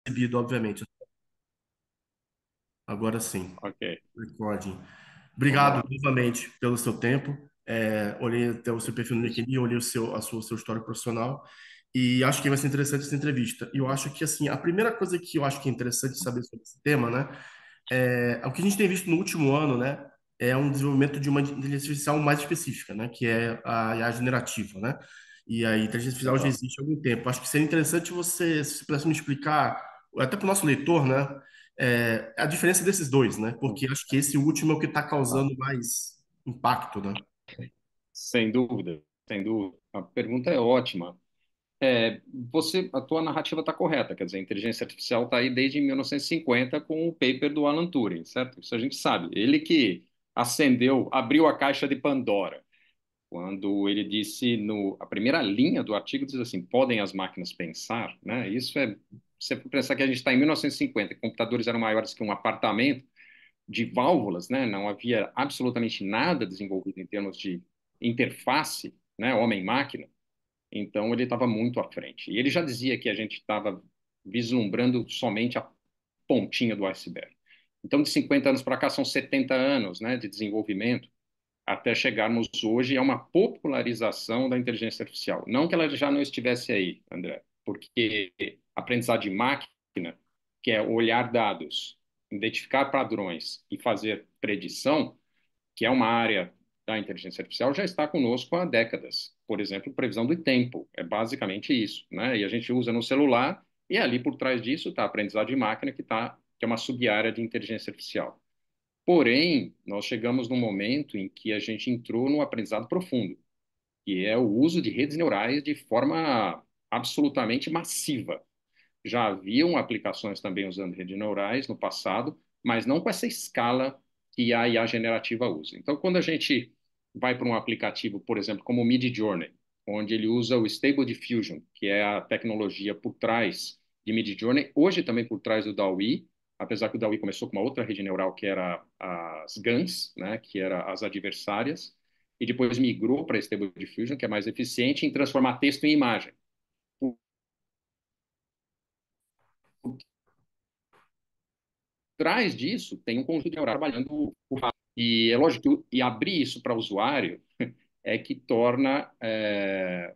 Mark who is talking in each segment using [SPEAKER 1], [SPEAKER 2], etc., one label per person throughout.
[SPEAKER 1] recebido, obviamente. Agora sim,
[SPEAKER 2] Ok,
[SPEAKER 1] recording.
[SPEAKER 2] vamos
[SPEAKER 1] Obrigado
[SPEAKER 2] lá.
[SPEAKER 1] novamente pelo seu tempo. Olhei até o seu perfil no LinkedIn, olhei seu história profissional e acho que vai ser interessante essa entrevista. E eu acho que, assim, a primeira coisa que eu acho que é interessante saber sobre esse tema, né, o que a gente tem visto no último ano, né, é um desenvolvimento de uma inteligência artificial mais específica, né, que é a IA generativa, né? E a inteligência artificial já
[SPEAKER 2] Exato.
[SPEAKER 1] existe há algum tempo. Acho que seria interessante você, se você pudesse me explicar, até para o nosso leitor, né, a diferença desses dois, né? Porque acho que esse último é o que está
[SPEAKER 2] Tá.
[SPEAKER 1] causando mais impacto, né?
[SPEAKER 2] Sem dúvida, sem dúvida. A pergunta é ótima. A tua narrativa está correta, quer dizer, a inteligência artificial está aí desde 1950 com o paper do Alan Turing, certo? Isso a gente sabe. Ele que acendeu, abriu a caixa de Pandora, quando ele disse a primeira linha do artigo diz assim, podem as máquinas pensar, né? Você pensar que a gente está em 1950, computadores eram maiores que um apartamento de válvulas, né? Não havia absolutamente nada desenvolvido em termos de interface, né? Homem-máquina. Então, ele estava muito à frente. E ele já dizia que a gente estava vislumbrando somente a pontinha do iceberg. Então, de 50 anos para cá, são 70 anos, né, de desenvolvimento, até chegarmos hoje a uma popularização da inteligência artificial. Não que ela já não estivesse aí, André, porque aprendizado de máquina, que é olhar dados, identificar padrões e fazer predição, que é uma área da inteligência artificial, já está conosco há décadas. Por exemplo, previsão do tempo, é basicamente isso, né? E a gente usa no celular e ali por trás disso está a aprendizado de máquina, que é uma sub-área de inteligência artificial. Porém, nós chegamos num momento em que a gente entrou no aprendizado profundo, que é o uso de redes neurais de forma absolutamente massiva. Já haviam aplicações também usando redes neurais no passado, mas não com essa escala que a IA generativa usa. Então, quando a gente vai para um aplicativo, por exemplo, como o Midjourney, onde ele usa o Stable Diffusion, que é a tecnologia por trás de Midjourney, hoje também por trás do DALL-E, apesar que o DALL-E começou com uma outra rede neural que era as GANs, né, que era as adversárias, e depois migrou para Stable Diffusion, que é mais eficiente em transformar texto em imagem. Trás disso tem um conjunto de neural trabalhando e é lógico que abrir isso para o usuário é que torna é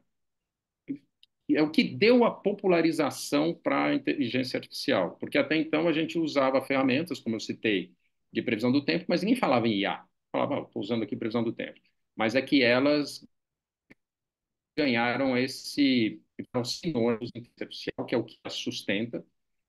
[SPEAKER 2] o que deu a popularização para a inteligência artificial, porque até então a gente usava ferramentas, como eu citei, de previsão do tempo, mas ninguém falava em IA, falava, estou usando aqui previsão do tempo, mas é que elas ganharam esse sinônimo de inteligência artificial, que é o que a sustenta,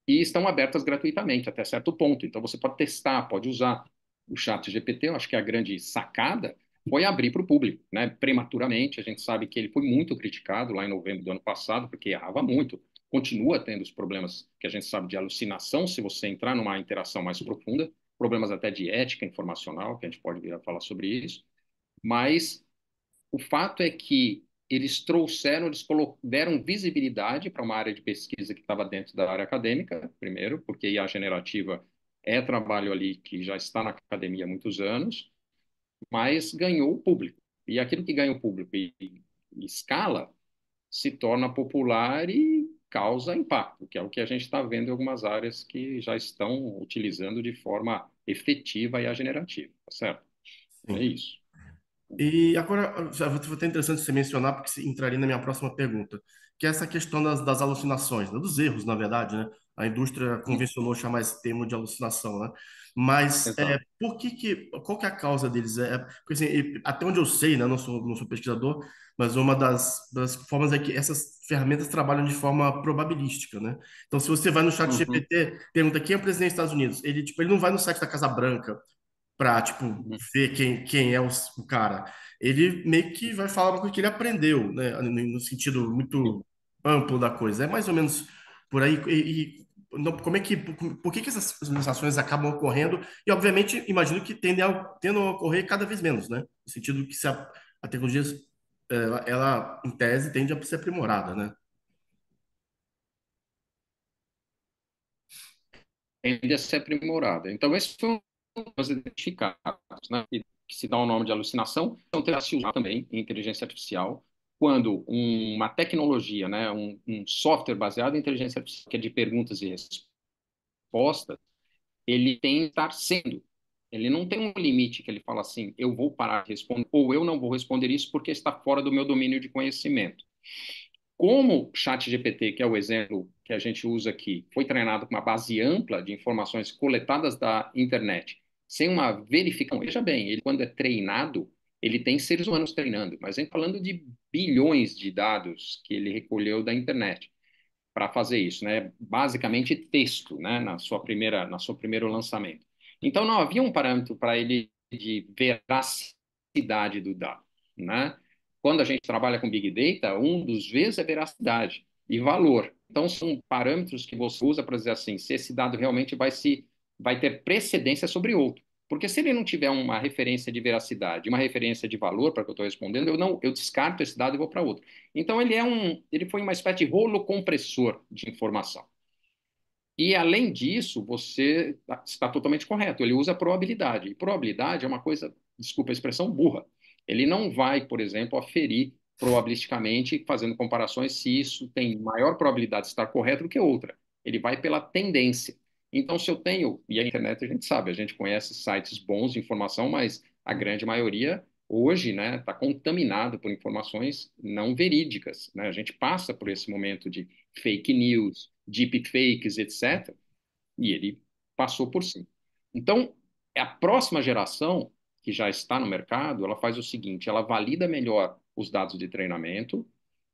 [SPEAKER 2] e estão abertas gratuitamente até certo ponto. Então você pode testar, pode usar o chat GPT. Eu acho que a grande sacada foi abrir para o público, né? Prematuramente. A gente sabe que ele foi muito criticado lá em novembro do ano passado, porque errava muito. Continua tendo os problemas que a gente sabe de alucinação, se você entrar numa interação mais profunda, problemas até de ética informacional, que a gente pode vir a falar sobre isso. Mas o fato é que eles deram visibilidade para uma área de pesquisa que estava dentro da área acadêmica, primeiro, porque IA generativa é trabalho ali que já está na academia há muitos anos, mas ganhou o público. E aquilo que ganha o público e escala se torna popular e causa impacto, que é o que a gente está vendo em algumas áreas que já estão utilizando de forma efetiva e a generativa, tá certo? É
[SPEAKER 1] Sim.
[SPEAKER 2] isso.
[SPEAKER 1] E agora, já foi até interessante você mencionar, porque entraria na minha próxima pergunta, que é essa questão das alucinações, né? Dos erros, na verdade, né? A indústria convencionou chamar esse termo de alucinação, né? Mas
[SPEAKER 2] Exato.
[SPEAKER 1] qual que é a causa deles? Porque, assim, até onde eu sei, né? Não sou pesquisador, mas uma das formas é que essas ferramentas trabalham de forma probabilística, né? Então, se você vai no chat
[SPEAKER 2] Uhum,
[SPEAKER 1] GPT, pergunta quem é o presidente dos Estados Unidos, ele não vai no site da Casa Branca para tipo
[SPEAKER 2] uhum.
[SPEAKER 1] ver quem é o cara. Ele meio que vai falar uma coisa que ele aprendeu, né, no sentido muito amplo da coisa. É mais ou menos por aí. Não, como é que por que essas limitações acabam ocorrendo? E obviamente imagino que tendem a ocorrer cada vez menos, né? No sentido que se a tecnologia em tese tende a ser aprimorada, né?
[SPEAKER 2] Tende a ser aprimorada. Então, esse foi um dos identificados, né, que se dá o nome de alucinação, então terá se usar também em inteligência artificial, quando uma tecnologia, né, um software baseado em inteligência artificial, que é de perguntas e respostas, respostas, ele tem que estar sendo. Ele não tem um limite que ele fala assim, eu vou parar de responder, ou eu não vou responder isso porque está fora do meu domínio de conhecimento. Como o ChatGPT, que é o exemplo que a gente usa aqui, foi treinado com uma base ampla de informações coletadas da internet, sem uma verificação, veja bem, ele quando é treinado, ele tem seres humanos treinando, mas a gente falando de bilhões de dados que ele recolheu da internet para fazer isso, né? Basicamente texto, né? Na sua primeiro lançamento. Então não havia um parâmetro para ele de veracidade do dado, né? Quando a gente trabalha com Big Data, um dos vezes é veracidade e valor. Então são parâmetros que você usa para dizer assim, se esse dado realmente vai ter precedência sobre outro. Porque se ele não tiver uma referência de veracidade, uma referência de valor para que eu estou respondendo, eu descarto esse dado e vou para outro. Então ele foi uma espécie de rolo compressor de informação. E além disso, você está totalmente correto. Ele usa probabilidade. E probabilidade é uma coisa, desculpa a expressão, burra. Ele não vai, por exemplo, aferir probabilisticamente, fazendo comparações, se isso tem maior probabilidade de estar correto do que outra. Ele vai pela tendência. Então, se eu tenho, e a internet a gente sabe, a gente conhece sites bons de informação, mas a grande maioria hoje, né, está contaminado por informações não verídicas, né? A gente passa por esse momento de fake news, deepfakes, etc. E ele passou por cima. Então, a próxima geração que já está no mercado, ela faz o seguinte, ela valida melhor os dados de treinamento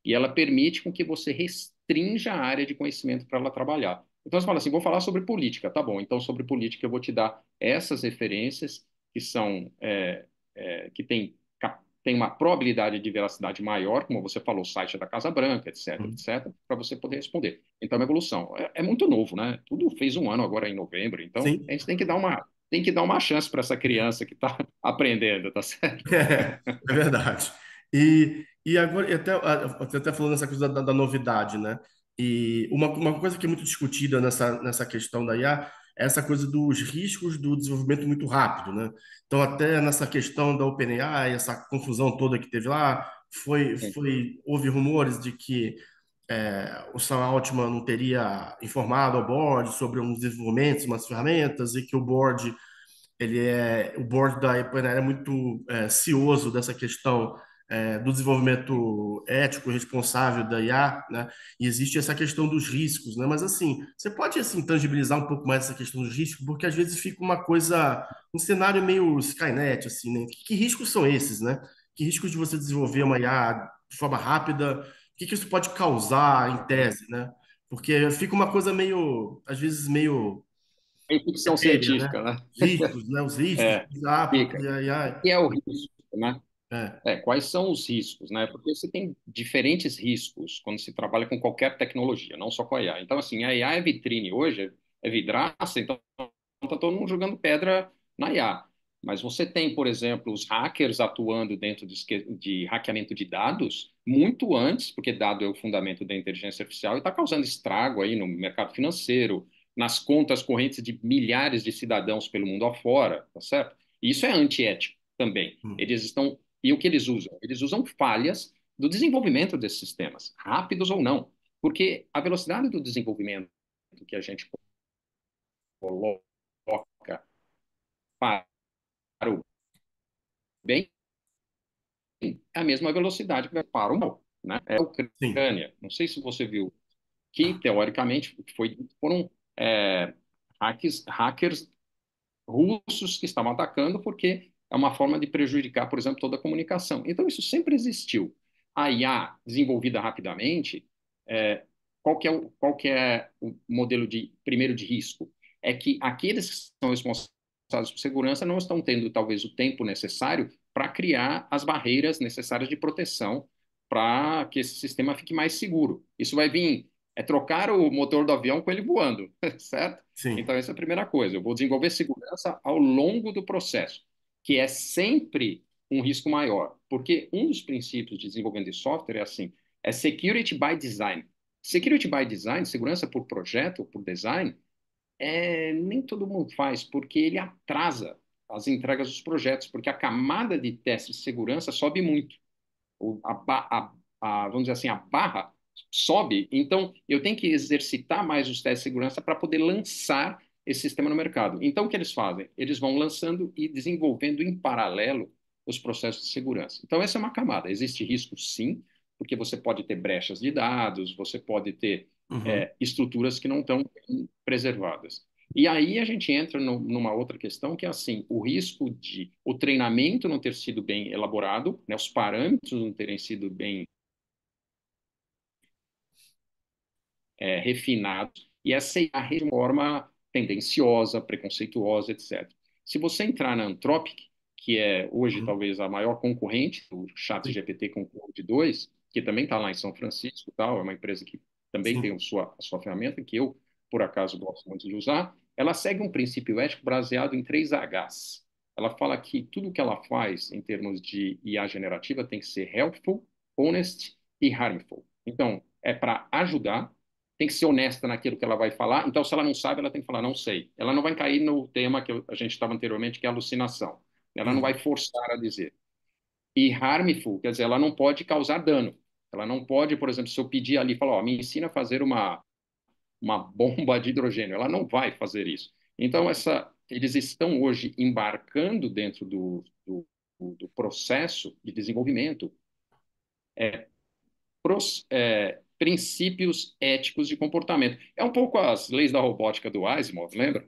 [SPEAKER 2] e ela permite com que você restrinja a área de conhecimento para ela trabalhar. Então, você fala assim, vou falar sobre política, tá bom, então sobre política eu vou te dar essas referências que são, que tem uma probabilidade de veracidade maior, como você falou, o site da Casa Branca, etc,
[SPEAKER 1] Uhum.
[SPEAKER 2] etc, para você poder responder. Então, é uma evolução. É muito novo, né? Tudo fez um ano agora em novembro, então
[SPEAKER 1] Sim.
[SPEAKER 2] a gente tem que dar uma chance para essa criança que está aprendendo, tá certo?
[SPEAKER 1] É verdade. E agora, você até falando nessa coisa da novidade, né? E uma coisa que é muito discutida nessa questão da IA é essa coisa dos riscos do desenvolvimento muito rápido, né? Então, até nessa questão da OpenAI, essa confusão toda que teve lá,
[SPEAKER 2] Sim,
[SPEAKER 1] houve rumores de que o Sam Altman não teria informado ao board sobre uns desenvolvimentos, umas ferramentas, e que o board da OpenAI é muito cioso dessa questão do
[SPEAKER 2] sim.
[SPEAKER 1] desenvolvimento ético e responsável da IA, né? E existe essa questão dos riscos, né? Mas assim, você pode assim tangibilizar um pouco mais essa questão dos riscos, porque às vezes fica uma coisa, um cenário meio Skynet, assim, né? Que riscos são esses, né? Que riscos de você desenvolver uma IA de forma rápida? O que isso pode causar em tese, né? Porque fica uma coisa meio, às vezes meio
[SPEAKER 2] É ficção
[SPEAKER 1] etérea, né?
[SPEAKER 2] científica, né?
[SPEAKER 1] Os riscos,
[SPEAKER 2] É,
[SPEAKER 1] porque
[SPEAKER 2] fica. O que é o risco, né?
[SPEAKER 1] é,
[SPEAKER 2] Quais são os riscos, né? Porque você tem diferentes riscos quando se trabalha com qualquer tecnologia, não só com a IA. Então, assim, a IA é vitrine hoje, é vidraça, então está todo mundo jogando pedra na IA. Mas você tem, por exemplo, os hackers atuando dentro de hackeamento de dados muito antes, porque dado é o fundamento da inteligência artificial e está causando estrago aí no mercado financeiro, nas contas correntes de milhares de cidadãos pelo mundo afora, tá certo? E isso é antiético também.
[SPEAKER 1] hum,
[SPEAKER 2] Eles estão. E o que eles usam? Eles usam falhas do desenvolvimento desses sistemas, rápidos ou não, porque a velocidade do desenvolvimento que a gente coloca para o bem é a mesma velocidade que vai para o mal, né? É a
[SPEAKER 1] sim,
[SPEAKER 2] Ucrânia. Não sei se você viu que, teoricamente, foram hackers russos que estavam atacando porque é uma forma de prejudicar, por exemplo, toda a comunicação. Então, isso sempre existiu. A IA desenvolvida rapidamente, é, qual que é o modelo primeiro de risco? É que aqueles que são responsáveis por segurança não estão tendo, talvez, o tempo necessário para criar as barreiras necessárias de proteção para que esse sistema fique mais seguro. Isso vai vir, trocar o motor do avião com ele voando, certo? Então,
[SPEAKER 1] sim,
[SPEAKER 2] essa é a primeira coisa. Eu vou desenvolver segurança ao longo do processo, que é sempre um risco maior, porque um dos princípios de desenvolvimento de software é assim, é security by design. Security by design, segurança por projeto, por design, nem todo mundo faz, porque ele atrasa as entregas dos projetos, porque a camada de teste de segurança sobe muito vamos dizer assim, a barra sobe, então eu tenho que exercitar mais os testes de segurança para poder lançar esse sistema no mercado. Então, o que eles fazem? Eles vão lançando e desenvolvendo em paralelo os processos de segurança. Então, essa é uma camada. Existe risco, sim, porque você pode ter brechas de dados, você pode ter
[SPEAKER 1] Uhum.
[SPEAKER 2] estruturas que não estão bem preservadas. E aí a gente entra numa outra questão que é assim, o risco de o treinamento não ter sido bem elaborado, né, os parâmetros não terem sido bem refinados e aceitar de forma tendenciosa, preconceituosa, etc. Se você entrar na Anthropic, que é hoje
[SPEAKER 1] Uhum.
[SPEAKER 2] talvez a maior concorrente do
[SPEAKER 1] Sim,
[SPEAKER 2] ChatGPT com o Claude 2, que também está lá em São Francisco, tal, é uma empresa que também tem
[SPEAKER 1] sim.
[SPEAKER 2] a sua ferramenta, que eu, por acaso, gosto muito de usar, ela segue um princípio ético baseado em 3 Hs. Ela fala que tudo que ela faz em termos de IA generativa tem que ser helpful, honest e harmful. Então, é para ajudar, tem que ser honesta naquilo que ela vai falar. Então, se ela não sabe, ela tem que falar, não sei. Ela não vai cair no tema que a gente estava anteriormente, que é alucinação. Ela não vai
[SPEAKER 1] Uhum.
[SPEAKER 2] forçar a dizer. E harmful, quer dizer, ela não pode causar dano. Ela não pode, por exemplo, se eu pedir ali, falar, ó, me ensina a fazer uma bomba de hidrogênio, ela não vai fazer isso. Então, eles estão hoje embarcando dentro do processo de desenvolvimento princípios éticos de comportamento. É um pouco as leis da robótica do Asimov, lembra?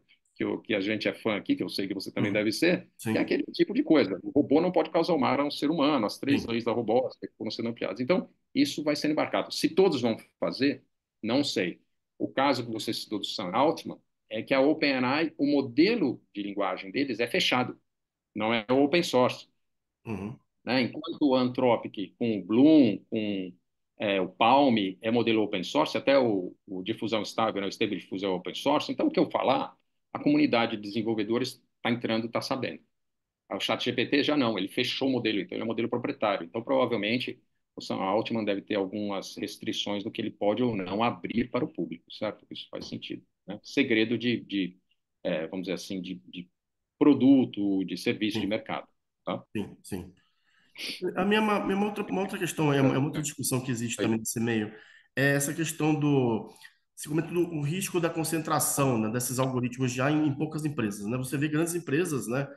[SPEAKER 2] Que a gente é fã aqui, que eu sei que você também
[SPEAKER 1] Uhum.
[SPEAKER 2] deve ser, que é
[SPEAKER 1] Sim,
[SPEAKER 2] aquele tipo de coisa. O robô não pode causar mal a um ser humano, as 3 leis
[SPEAKER 1] sim.
[SPEAKER 2] da robótica que foram sendo ampliadas. Então, isso vai sendo embarcado. Se todos vão fazer, não sei. O caso que você citou do Sam Altman é que a OpenAI, o modelo de linguagem deles é fechado, não é open source,
[SPEAKER 1] Uhum.
[SPEAKER 2] né? Enquanto o Anthropic, com o Bloom, com o Palm, é modelo open source, até o difusão estável, né, o Stable Diffusion é open source. Então, o que eu falar, a comunidade de desenvolvedores está entrando, está sabendo. O ChatGPT já não, ele fechou o modelo, então ele é um modelo proprietário. Então, provavelmente, o Sam Altman deve ter algumas restrições do que ele pode ou não abrir para o público, certo? Isso faz sentido, né? Segredo vamos dizer assim, de produto, de serviço de
[SPEAKER 1] Sim,
[SPEAKER 2] mercado, tá?
[SPEAKER 1] sim, sim. Uma outra questão, é uma outra discussão que existe também nesse meio, é essa questão do, se comenta o risco da concentração, né, desses algoritmos já em poucas empresas, né? Você vê grandes empresas, né,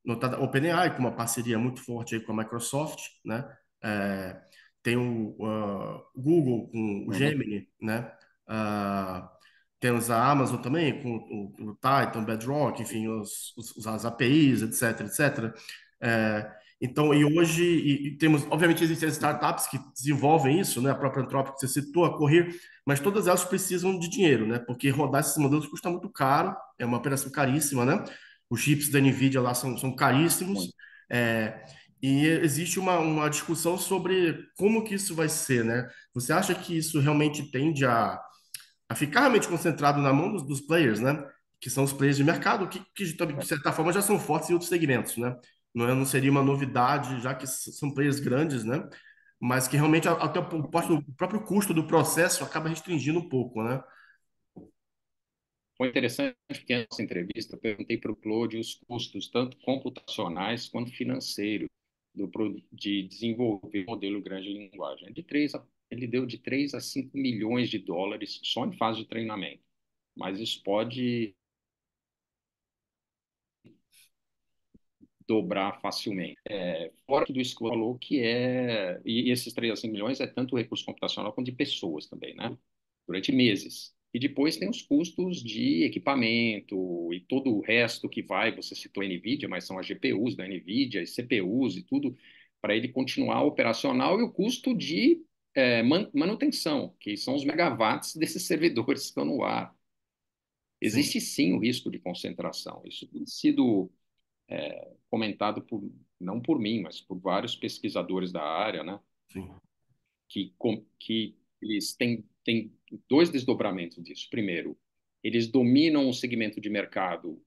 [SPEAKER 1] notada OpenAI com uma parceria muito forte aí com a Microsoft, né? É, tem o Google com o
[SPEAKER 2] Uhum.
[SPEAKER 1] Gemini, né? Ah, temos a Amazon também com o Titan, Bedrock, enfim, as APIs, etc, etc. É, então, e hoje temos, obviamente, existem as startups que desenvolvem isso, né? A própria Anthropic que você citou, a Correr, mas todas elas precisam de dinheiro, né? Porque rodar esses modelos custa muito caro, é uma operação caríssima, né? Os chips da NVIDIA lá são caríssimos,
[SPEAKER 2] Muito.
[SPEAKER 1] é, e existe uma discussão sobre como que isso vai ser, né? Você acha que isso realmente tende a ficar realmente concentrado na mão dos players, né? Que são os players de mercado, que de certa forma já são fortes em outros segmentos, né? Não seria uma novidade, já que são players grandes, né? Mas que realmente até o próprio custo do processo acaba restringindo um pouco, né?
[SPEAKER 2] Foi interessante porque nessa entrevista eu perguntei para o Claude os custos, tanto computacionais quanto financeiros, de desenvolver um modelo grande de linguagem. Ele deu de 3 a 5 milhões de dólares só em fase de treinamento. Mas isso pode dobrar facilmente. Fora tudo isso que você falou, e esses 3 a 5 milhões é tanto recurso computacional quanto de pessoas também, né? Durante meses. E depois tem os custos de equipamento e todo o resto que vai, você citou a NVIDIA, mas são as GPUs da NVIDIA, as CPUs e tudo, para ele continuar operacional, e o custo de manutenção, que são os megawatts desses servidores que estão no ar.
[SPEAKER 1] Sim,
[SPEAKER 2] Existe sim o risco de concentração. Isso tem sido comentado não por mim, mas por vários pesquisadores da área, né?
[SPEAKER 1] sim,
[SPEAKER 2] Que eles têm dois desdobramentos disso. Primeiro, eles dominam um segmento de mercado,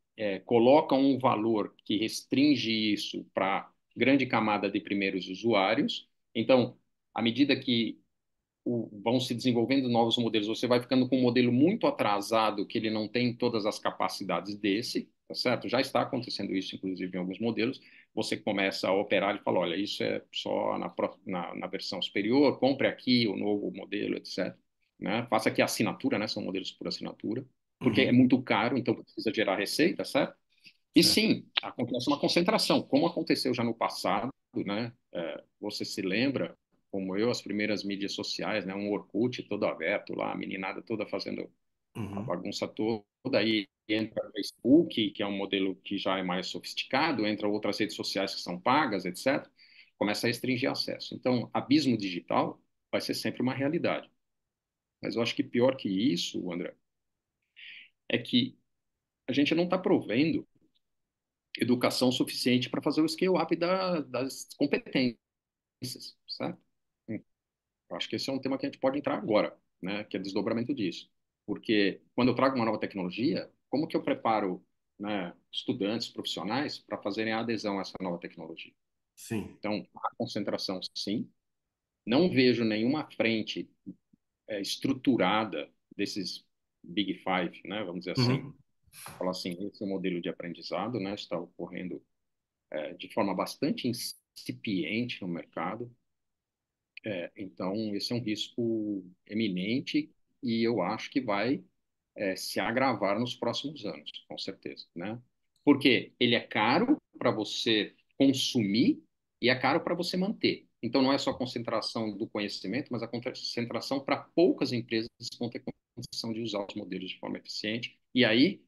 [SPEAKER 2] colocam um valor que restringe isso para grande camada de primeiros usuários. Então, à medida que vão se desenvolvendo novos modelos, você vai ficando com um modelo muito atrasado, que ele não tem todas as capacidades desse, tá certo? Já está acontecendo isso, inclusive, em alguns modelos. Você começa a operar e fala, olha, isso é só na versão superior, compre aqui o novo modelo, etc. Né? Faça aqui a assinatura, né? São modelos por assinatura. porque é
[SPEAKER 1] Uhum.
[SPEAKER 2] muito caro, então precisa gerar receita, certo? E
[SPEAKER 1] Certo.
[SPEAKER 2] sim, acontece uma concentração, como aconteceu já no passado, né? Você se lembra, como eu, as primeiras mídias sociais, né? Um Orkut todo aberto lá, a meninada toda fazendo a
[SPEAKER 1] Uhum.
[SPEAKER 2] bagunça toda, aí entra o Facebook, que é um modelo que já é mais sofisticado, entra outras redes sociais que são pagas, etc. Começa a restringir acesso. Então, abismo digital vai ser sempre uma realidade. Mas eu acho que pior que isso, André, é que a gente não está provendo educação suficiente para fazer o scale-up das competências, certo? Eu acho que esse é um tema que a gente pode entrar agora, né? Que é desdobramento disso. Porque quando eu trago uma nova tecnologia, como que eu preparo, né, estudantes, profissionais para fazerem a adesão a essa nova tecnologia?
[SPEAKER 1] Sim.
[SPEAKER 2] Então, a concentração, sim. Não vejo nenhuma frente estruturada desses Big Five, né? Vamos dizer assim,
[SPEAKER 1] Uhum.
[SPEAKER 2] falar assim, esse é o modelo de aprendizado, né? Está ocorrendo de forma bastante incipiente no mercado. Então, esse é um risco eminente e eu acho que vai se agravar nos próximos anos, com certeza, né? Porque ele é caro para você consumir e é caro para você manter. Então, não é só a concentração do conhecimento, mas a concentração para poucas empresas que vão ter condição de usar os modelos de forma eficiente. E aí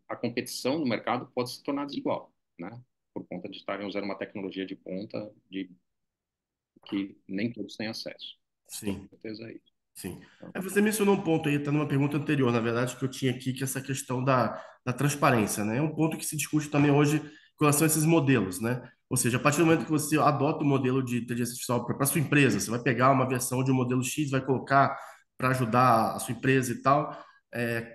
[SPEAKER 2] a competição no mercado pode se tornar desigual, né? Por conta de estarem usando uma tecnologia de ponta que nem todos têm acesso. Com
[SPEAKER 1] Sim.
[SPEAKER 2] certeza é isso.
[SPEAKER 1] Sim.
[SPEAKER 2] Então,
[SPEAKER 1] Você mencionou um ponto aí, está numa pergunta anterior, na verdade, que eu tinha aqui, que é essa questão da transparência, né? É um ponto que se discute também hoje com relação a esses modelos, né? Ou seja, a partir do momento que você adota o modelo de inteligência artificial para a sua empresa, você vai pegar uma versão de um modelo X, vai colocar para ajudar a sua empresa e tal,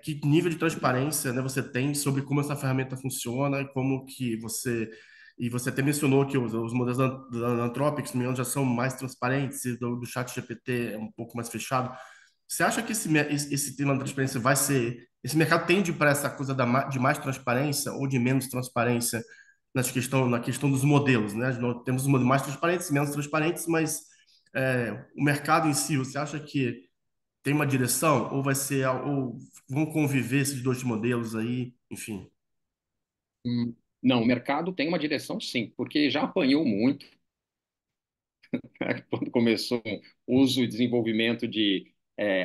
[SPEAKER 1] que nível de transparência, né, você tem sobre como essa ferramenta funciona, e como que você... E você até mencionou que os modelos da Anthropic, se não me engano, já são mais transparentes, e do chat GPT é um pouco mais fechado. Você acha que esse tema da transparência vai ser. Esse mercado tende para essa coisa de mais transparência ou de menos transparência na questão dos modelos, né? Nós temos os modelos mais transparentes e menos transparentes, mas o mercado em si, você acha que tem uma direção ou vai ser. Ou vão conviver esses dois modelos aí? Enfim.
[SPEAKER 2] não, o mercado tem uma direção sim, porque já apanhou muito, né, quando começou o uso e desenvolvimento de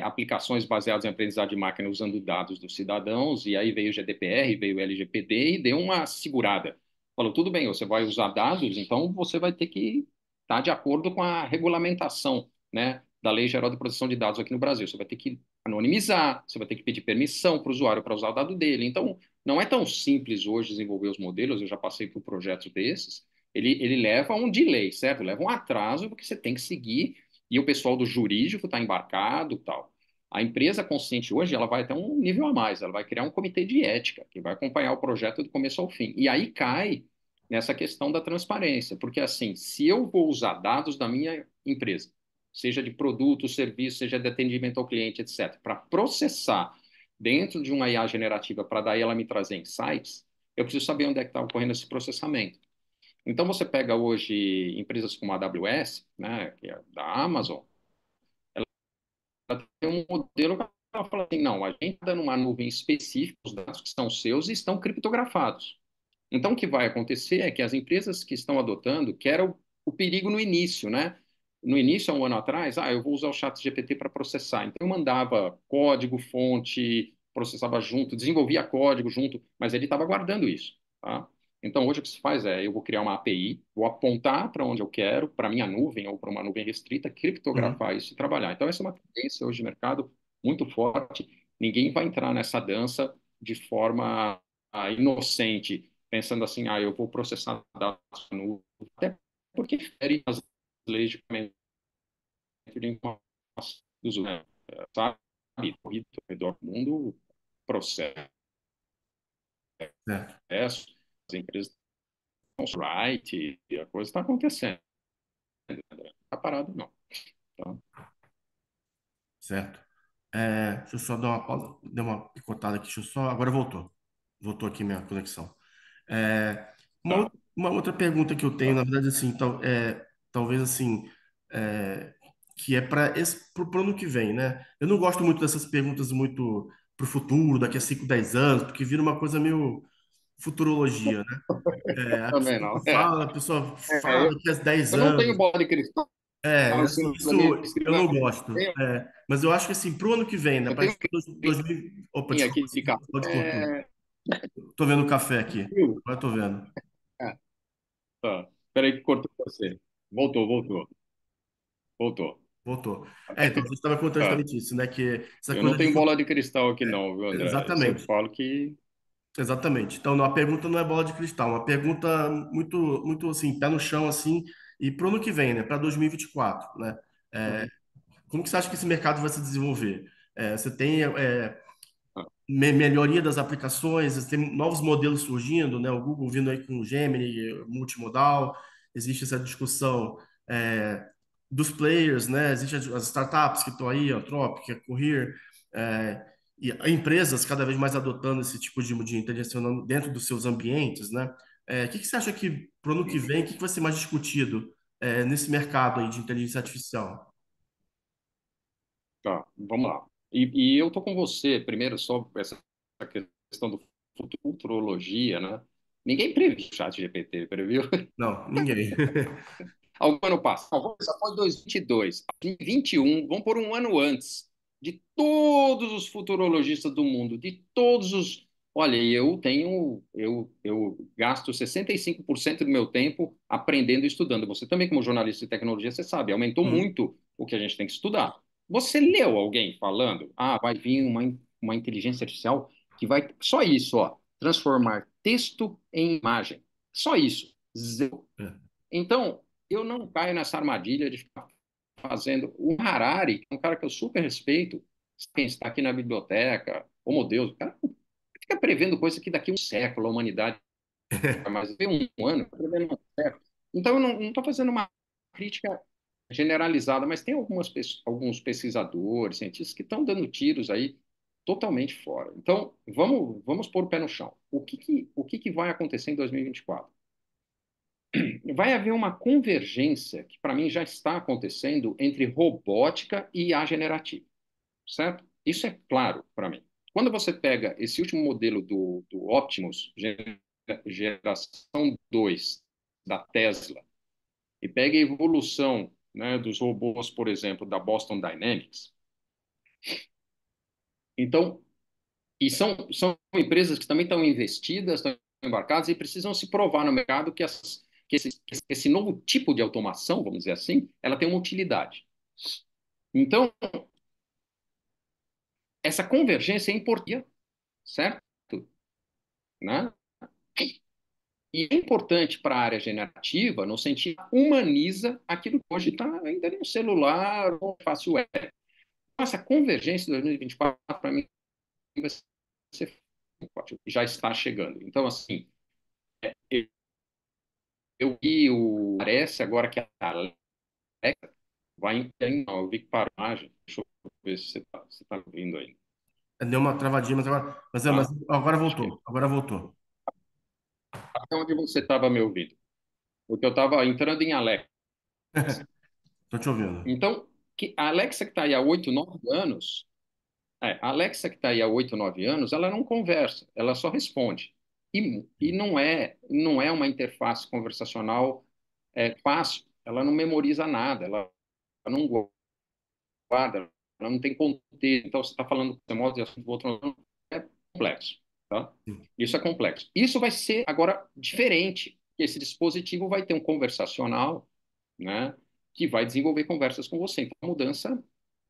[SPEAKER 2] aplicações baseadas em aprendizado de máquina usando dados dos cidadãos, e aí veio o GDPR, veio o LGPD e deu uma segurada. Falou, tudo bem, você vai usar dados, então você vai ter que estar de acordo com a regulamentação, né, da Lei Geral de Proteção de Dados aqui no Brasil. Você vai ter que anonimizar, você vai ter que pedir permissão para o usuário para usar o dado dele. Então, não é tão simples hoje desenvolver os modelos, eu já passei por projetos desses, ele leva a um delay, certo? Leva um atraso, porque você tem que seguir, e o pessoal do jurídico está embarcado e tal. A empresa consciente hoje, ela vai até um nível a mais, ela vai criar um comitê de ética, que vai acompanhar o projeto do começo ao fim. E aí cai nessa questão da transparência, porque assim, se eu vou usar dados da minha empresa, seja de produto, serviço, seja de atendimento ao cliente, etc., para processar dentro de uma IA generativa, para daí ela me trazer insights, eu preciso saber onde é que está ocorrendo esse processamento. Então, você pega hoje empresas como a AWS, né, que é da Amazon, ela tem um modelo que ela fala assim, não, a gente está numa nuvem específica, os dados que são seus e estão criptografados. Então, o que vai acontecer é que as empresas que estão adotando, que era o perigo no início, né? No início, há um ano atrás, eu vou usar o chat GPT para processar. Então, eu mandava código, fonte, processava junto, desenvolvia código junto, mas ele estava guardando isso, tá? Então, hoje o que se faz é, eu vou criar uma API, vou apontar para onde eu quero, para minha nuvem ou para uma nuvem restrita,
[SPEAKER 1] Uhum.
[SPEAKER 2] criptografar isso e trabalhar. Então, essa é uma tendência hoje de mercado muito forte. Ninguém vai entrar nessa dança de forma inocente, pensando assim, eu vou processar dados no até porque fere as leis de de informação do uso, né? Sabe, corrido ao redor do mundo, processo,
[SPEAKER 1] Certo.
[SPEAKER 2] as empresas estão right, e a coisa está acontecendo, não está parado não. Então,
[SPEAKER 1] Certo. Deixa eu só dar uma pausa, deu uma picotada aqui, deixa eu só. Agora voltou. Voltou aqui minha conexão.
[SPEAKER 2] tá,
[SPEAKER 1] Uma outra pergunta que eu tenho,
[SPEAKER 2] tá.
[SPEAKER 1] na verdade, assim, talvez assim, é, que é para o ano que vem, né? Eu não gosto muito dessas perguntas muito. para o futuro, daqui a 5, 10 anos, porque vira uma coisa meio futurologia, né?
[SPEAKER 2] Também não.
[SPEAKER 1] A pessoa fala
[SPEAKER 2] É,
[SPEAKER 1] daqui a 10
[SPEAKER 2] eu não tenho
[SPEAKER 1] aisso,
[SPEAKER 2] bola de cristal em
[SPEAKER 1] assim,
[SPEAKER 2] cima da
[SPEAKER 1] isso
[SPEAKER 2] minha
[SPEAKER 1] eu não
[SPEAKER 2] escrivania.
[SPEAKER 1] gosto. Mas eu acho que assim, pro ano que vem, né?
[SPEAKER 2] Eu
[SPEAKER 1] Para
[SPEAKER 2] tenho um
[SPEAKER 1] 2000, opa,
[SPEAKER 2] livrinho
[SPEAKER 1] desculpa,
[SPEAKER 2] aqui de café.
[SPEAKER 1] só te cortou. Tô vendo o café aqui.
[SPEAKER 2] Viu?
[SPEAKER 1] Agora tô vendo.
[SPEAKER 2] É, tá. Peraí que cortou você. Voltou, voltou, voltou.
[SPEAKER 1] Voltou. Então você estava contando
[SPEAKER 2] Tá.
[SPEAKER 1] justamente isso, né? Que essa
[SPEAKER 2] Eu não
[SPEAKER 1] coisa de
[SPEAKER 2] tenho bola de cristal aqui não, viu, André? Eu sempre
[SPEAKER 1] exatamente.
[SPEAKER 2] falo que...
[SPEAKER 1] Exatamente. Então, não, a pergunta não é bola de cristal, uma pergunta muito, muito assim, pé no chão, assim, e para o ano que vem, né? Para 2024, né? É,
[SPEAKER 2] Uhum.
[SPEAKER 1] como que você acha que esse mercado vai se desenvolver? Você tem
[SPEAKER 2] Ah,
[SPEAKER 1] melhoria das aplicações, você tem novos modelos surgindo, né? O Google vindo aí com o Gemini, multimodal, existe essa discussão dos players, né? Existem as startups que estão aí, Anthropic, a Cohere, é, e empresas cada vez mais adotando esse tipo de inteligência dentro dos seus ambientes, né? O que que você acha que para o ano que
[SPEAKER 2] uhum.
[SPEAKER 1] vem, o que que vai ser mais discutido nesse mercado aí de inteligência artificial?
[SPEAKER 2] Tá, vamos lá. E eu tô com você, primeiro, só essa questão do futurologia, né? Ninguém previu o chat GPT, previu?
[SPEAKER 1] Não, ninguém.
[SPEAKER 2] Ao ano passado, só foi 2022. Em 21, vamos por um ano antes, de todos os futurologistas do mundo, de todos os. Olha, eu gasto 65% do meu tempo aprendendo e estudando. Você também, como jornalista de tecnologia, você sabe, aumentou
[SPEAKER 1] Uhum.
[SPEAKER 2] muito o que a gente tem que estudar. Você leu alguém falando, vai vir uma inteligência artificial que vai, só isso, ó, transformar texto em imagem. Só isso. Zero.
[SPEAKER 1] É.
[SPEAKER 2] Então, eu não caio nessa armadilha de ficar fazendo. O Harari, que é um cara que eu super respeito, quem está aqui na biblioteca, oh meu Deus, o cara fica prevendo coisa que daqui a um século a humanidade vai mais ver um ano, tá prevendo um século. Então, eu não estou fazendo uma crítica generalizada, mas tem alguns pesquisadores, cientistas que estão dando tiros aí totalmente fora. Então, vamos pôr o pé no chão. O que que vai acontecer em 2024? Vai haver uma convergência, que para mim já está acontecendo, entre robótica e IA generativa, certo? Isso é claro para mim. Quando você pega esse último modelo do Optimus, geração 2 da Tesla, e pega a evolução, né, dos robôs, por exemplo, da Boston Dynamics, então, e são empresas que também estão investidas, estão embarcadas e precisam se provar no mercado que esse novo tipo de automação, vamos dizer assim, ela tem uma utilidade. Então, essa convergência é importante, certo? Né? E é importante para a área generativa no sentido que humaniza aquilo que hoje está ainda no celular ou fácil web. Essa convergência de 2024, para mim, vai ser forte. Já está chegando. Então, assim, eu vi parece agora que a Alexa vai. Não, eu vi que parou a imagem. Deixa eu ver se você tá ouvindo aí.
[SPEAKER 1] Deu uma travadinha, mas
[SPEAKER 2] Tá?
[SPEAKER 1] agora
[SPEAKER 2] Acho que
[SPEAKER 1] voltou. Agora voltou.
[SPEAKER 2] até onde você estava me ouvindo. Porque eu estava entrando em Alexa.
[SPEAKER 1] Tô te ouvindo.
[SPEAKER 2] Então, a Alexa que está aí há 8, 9 anos, a Alexa que está aí há 8, 9 anos, ela não conversa, ela só responde. E não é uma interface conversacional fácil, ela não memoriza nada, ela não guarda, ela não tem contexto. Então, você está falando com modo de assunto do outro, é complexo, tá?
[SPEAKER 1] Sim.
[SPEAKER 2] Isso é complexo. Isso vai ser agora diferente. Esse dispositivo vai ter um conversacional, né, que vai desenvolver conversas com você. Então, uma mudança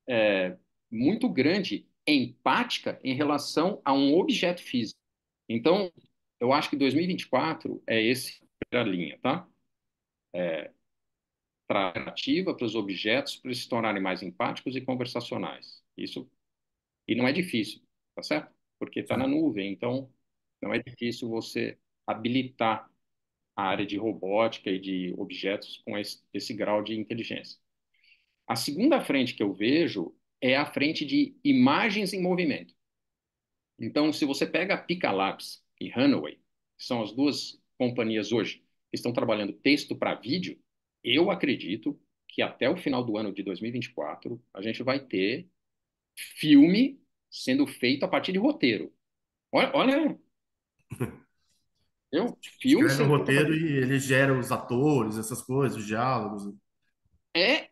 [SPEAKER 2] é, muito grande, empática em relação a um objeto físico. Então, eu acho que 2024 é esse a linha, tá? Para a narrativa, para os objetos, para eles se tornarem mais empáticos e conversacionais. Isso, e não é difícil, tá certo? Porque está na
[SPEAKER 1] Certo.
[SPEAKER 2] nuvem, então não é difícil você habilitar a área de robótica e de objetos com esse grau de inteligência. A segunda frente que eu vejo é a frente de imagens em movimento. Então, se você pega a Pika Labs e Runway, que são as duas companhias hoje que estão trabalhando texto para vídeo, eu acredito que até o final do ano de 2024 a gente vai ter filme sendo feito a partir de roteiro. Olha, filme
[SPEAKER 1] Escreve o
[SPEAKER 2] sendo feito a
[SPEAKER 1] roteiro
[SPEAKER 2] partir.
[SPEAKER 1] e ele gera os atores, essas coisas, os diálogos.
[SPEAKER 2] É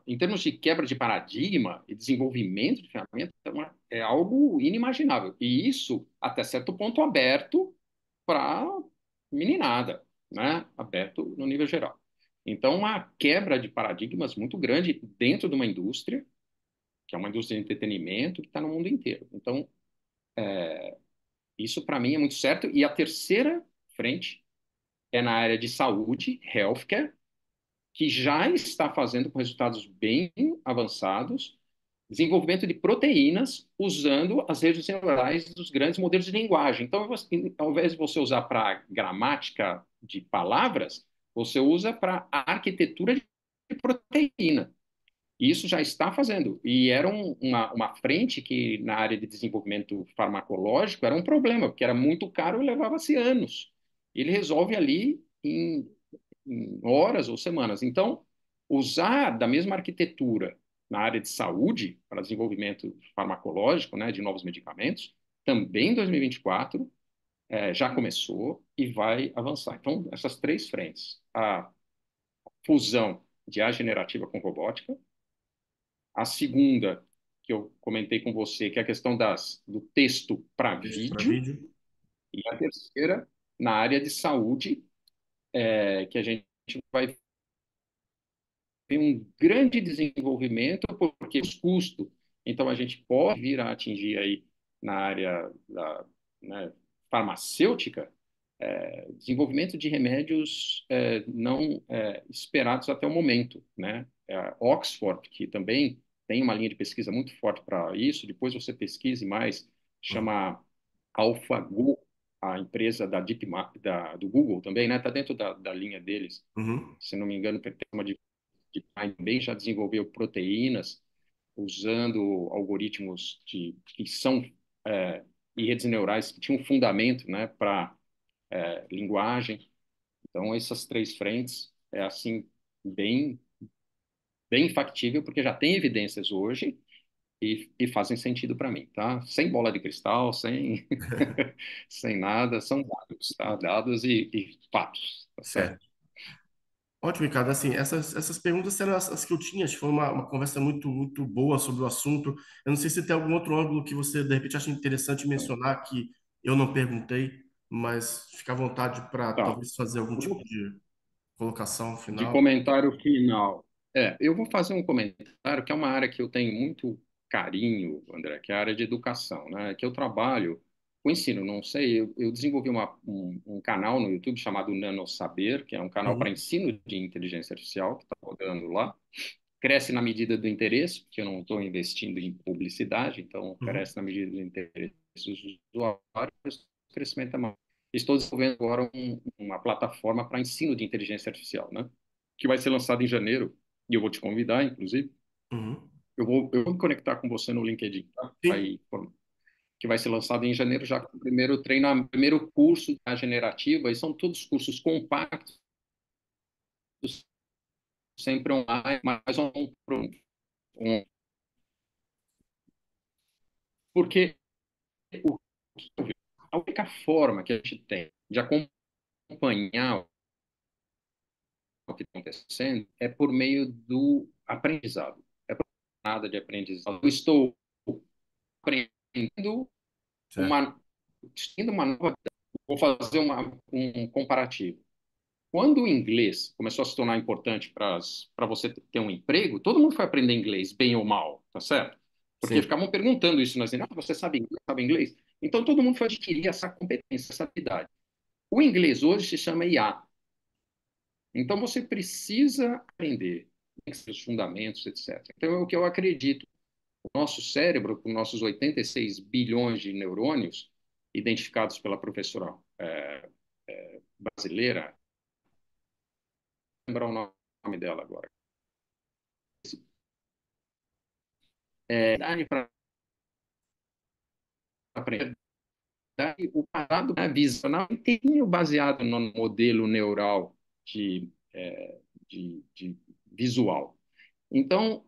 [SPEAKER 2] em termos de quebra de paradigma e desenvolvimento de ferramenta, é algo inimaginável. E isso, até certo ponto, aberto para meninada, né? Aberto no nível geral. Então, uma quebra de paradigmas muito grande dentro de uma indústria, que é uma indústria de entretenimento que está no mundo inteiro. Então, isso para mim é muito certo. E a terceira frente é na área de saúde, healthcare, que já está fazendo com resultados bem avançados, desenvolvimento de proteínas usando as redes neurais dos grandes modelos de linguagem. Então, ao invés de você usar para gramática de palavras, você usa para arquitetura de proteína. E isso já está fazendo. E era uma frente que, na área de desenvolvimento farmacológico, era um problema, porque era muito caro e levava-se anos. Ele resolve ali em horas ou semanas. Então, usar da mesma arquitetura na área de saúde para desenvolvimento farmacológico, né, de novos medicamentos, também em 2024 já começou e vai avançar. Então, essas três frentes: a fusão de IA generativa com robótica, a segunda que eu comentei com você, que é a questão do texto para
[SPEAKER 1] Texto para
[SPEAKER 2] vídeo,
[SPEAKER 1] vídeo.
[SPEAKER 2] e a terceira na área de saúde, que a gente vai tem um grande desenvolvimento porque os custos, então a gente pode vir a atingir aí na área da, né, farmacêutica, desenvolvimento de remédios não esperados até o momento, né? Oxford, que também tem uma linha de pesquisa muito forte para isso, depois você pesquise mais,
[SPEAKER 1] Uhum.
[SPEAKER 2] chama AlphaGo, a empresa do Google também, né? Está dentro da linha deles,
[SPEAKER 1] Uhum.
[SPEAKER 2] se não me engano, tem uma que também já desenvolveu proteínas usando algoritmos que são e redes neurais que tinham fundamento, né, para linguagem. Então, essas três frentes é assim bem bem factível porque já tem evidências hoje e fazem sentido para mim, tá? Sem bola de cristal, sem sem nada, são dados, tá? Dados e fatos, tá certo?
[SPEAKER 1] Certo. Ótimo, Ricardo. Assim, essas perguntas eram as que eu tinha. Acho que foi uma conversa muito boa sobre o assunto. Eu não sei se tem algum outro ângulo que você, de repente, acha interessante mencionar que eu não perguntei, mas fica à vontade para
[SPEAKER 2] Tá.
[SPEAKER 1] talvez fazer algum tipo de colocação
[SPEAKER 2] De
[SPEAKER 1] final.
[SPEAKER 2] comentário final. Eu vou fazer um comentário que é uma área que eu tenho muito carinho, André, que é a área de educação, né? Que eu trabalho com ensino. Não sei, eu desenvolvi um canal no YouTube chamado Nano Saber, que é um canal para
[SPEAKER 1] Uhum,
[SPEAKER 2] ensino de inteligência artificial, que está rodando lá. Cresce na medida do interesse, porque eu não estou investindo em publicidade, então
[SPEAKER 1] uhum,
[SPEAKER 2] cresce na medida do interesse dos usuários, o crescimento é maior. Estou desenvolvendo agora uma plataforma para ensino de inteligência artificial, né? Que vai ser lançada em janeiro, e eu vou te convidar, inclusive.
[SPEAKER 1] uhum.
[SPEAKER 2] Eu vou me conectar com você no LinkedIn, tá?
[SPEAKER 1] Sim,
[SPEAKER 2] Aí, que vai ser lançado em janeiro, já com o primeiro treinamento, primeiro curso da generativa, e são todos cursos compactos, sempre online, mas um, porque o a única forma que a gente tem de acompanhar o que está acontecendo é por meio do aprendizado. É por nada de aprendizado. Eu estou aprendendo
[SPEAKER 1] certo.
[SPEAKER 2] uma, tendo uma nova. Vou fazer um comparativo. Quando o inglês começou a se tornar importante para você ter um emprego, todo mundo foi aprender inglês, bem ou mal, tá certo? Porque
[SPEAKER 1] Sim,
[SPEAKER 2] ficavam perguntando isso nas você sabe inglês? Sabe inglês? Então todo mundo foi adquirir essa competência, essa habilidade. O inglês hoje se chama IA. Então você precisa aprender os fundamentos, etc. Então é o que eu acredito. O nosso cérebro, com nossos 86 bilhões de neurônios, identificados pela professora brasileira, lembrar o nome dela agora. Para aprender. O parado visional inteirinho baseado no modelo neural de visual. Então,